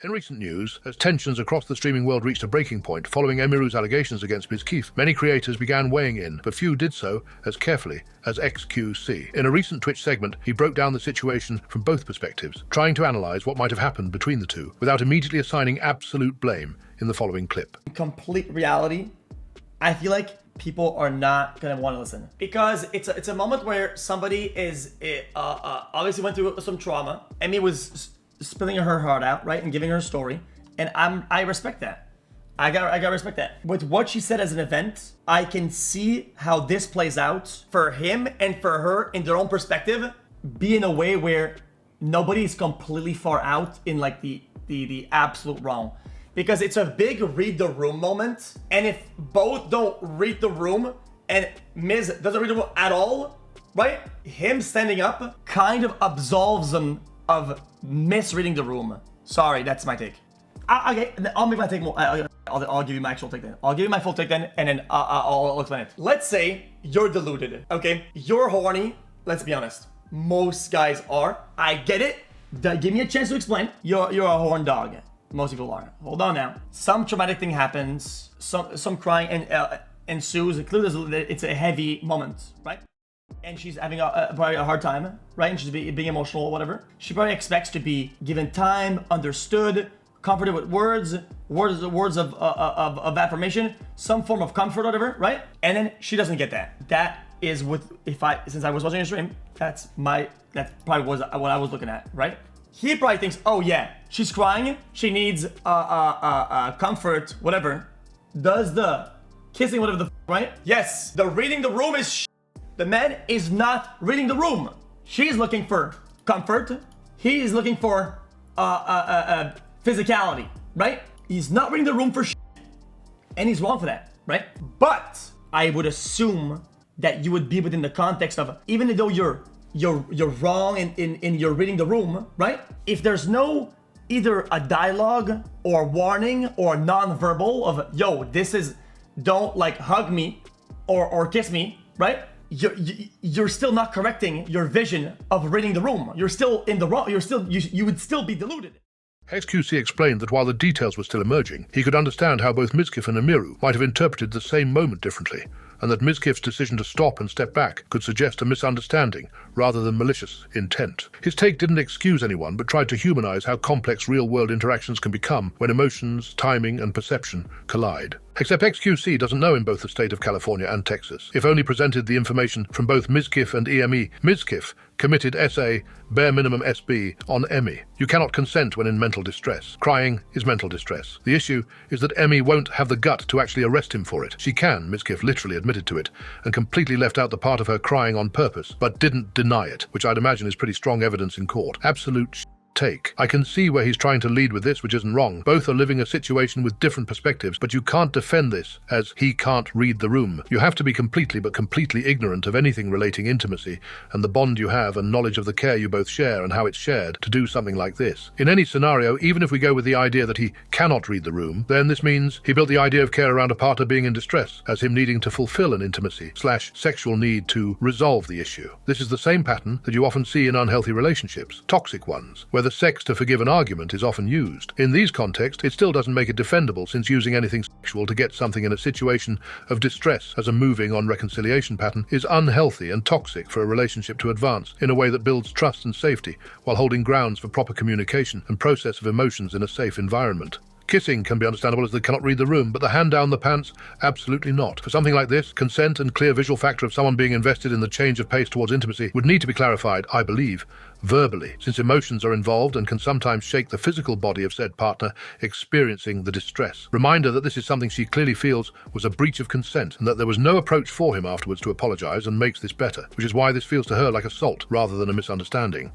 In recent news, as tensions across the streaming world reached a breaking point following Emiru's allegations against Mizkif, many creators began weighing in, but few did so as carefully as xQc. In a recent Twitch segment, he broke down the situation from both perspectives, trying to analyze what might have happened between the two, without immediately assigning absolute blame in the following clip. Complete reality, I feel like people are not gonna want to listen because it's a moment where somebody is obviously went through some trauma. Emmy was spilling her heart out, right, and giving her story, and I respect that. I gotta respect that. With what she said as an event, I can see how this plays out for him and for her in their own perspective, be in a way where nobody's completely far out in like the absolute wrong. Because it's a big read the room moment, and if both don't read the room and Miz doesn't read the room at all, right? Him standing up kind of absolves them of misreading the room. Sorry, that's my take. Okay, I'll make my take more. I'll give you my actual take then. I'll give you my full take then, and then I'll explain it. Let's say you're deluded, okay? You're horny. Let's be honest. Most guys are. I get it. Give me a chance to explain. You're a horn dog. Most people are. Hold on now. Some traumatic thing happens. Some crying ensues. Clearly, it's a heavy moment, right? And she's having probably a hard time, right? And she's being emotional or whatever. She probably expects to be given time, understood, comforted with words of affirmation, some form of comfort or whatever, right? And then she doesn't get that. That is since I was watching your stream, that probably was what I was looking at, right? He probably thinks, oh yeah, she's crying, she needs comfort, whatever. Does the kissing, whatever right? Yes, the reading the room is the man is not reading the room. She's looking for comfort. He is looking for physicality, right? He's not reading the room for and he's wrong for that, right? But I would assume that you would be within the context of, even though you're wrong in your reading the room, right? If there's no either a dialogue or warning or non-verbal of, yo, this is, don't like hug me or kiss me, right? You're still not correcting your vision of reading the room. You're still in the wrong. You would still be deluded. xQc explained that while the details were still emerging, he could understand how both Mizkif and Emiru might have interpreted the same moment differently, and that Mizkif's decision to stop and step back could suggest a misunderstanding rather than malicious intent. His take didn't excuse anyone, but tried to humanize how complex real-world interactions can become when emotions, timing, and perception collide. Except xQc doesn't know in both the state of California and Texas. If only presented the information from both Mizkif and EME, Mizkif committed SA, bare minimum SB, on Emmy. You cannot consent when in mental distress. Crying is mental distress. The issue is that Emmy won't have the gut to actually arrest him for it. She can, Mizkif literally admitted to it, and completely left out the part of her crying on purpose, but didn't deny it, which I'd imagine is pretty strong evidence in court. Absolute take. I can see where he's trying to lead with this, which isn't wrong. Both are living a situation with different perspectives, but you can't defend this as he can't read the room. You have to be completely ignorant of anything relating intimacy and the bond you have and knowledge of the care you both share and how it's shared to do something like this. In any scenario, even if we go with the idea that he cannot read the room, then this means he built the idea of care around a partner being in distress, as him needing to fulfill an intimacy/sexual need to resolve the issue. This is the same pattern that you often see in unhealthy relationships, toxic ones, where the sex to forgive an argument is often used. In these contexts, it still doesn't make it defendable, since using anything sexual to get something in a situation of distress as a moving on reconciliation pattern is unhealthy and toxic for a relationship to advance in a way that builds trust and safety while holding grounds for proper communication and process of emotions in a safe environment. Kissing can be understandable as they cannot read the room, but the hand down the pants, absolutely not. For something like this, consent and clear visual factor of someone being invested in the change of pace towards intimacy would need to be clarified, I believe, verbally, since emotions are involved and can sometimes shake the physical body of said partner experiencing the distress. Reminder that this is something she clearly feels was a breach of consent, and that there was no approach for him afterwards to apologize and makes this better, which is why this feels to her like assault rather than a misunderstanding.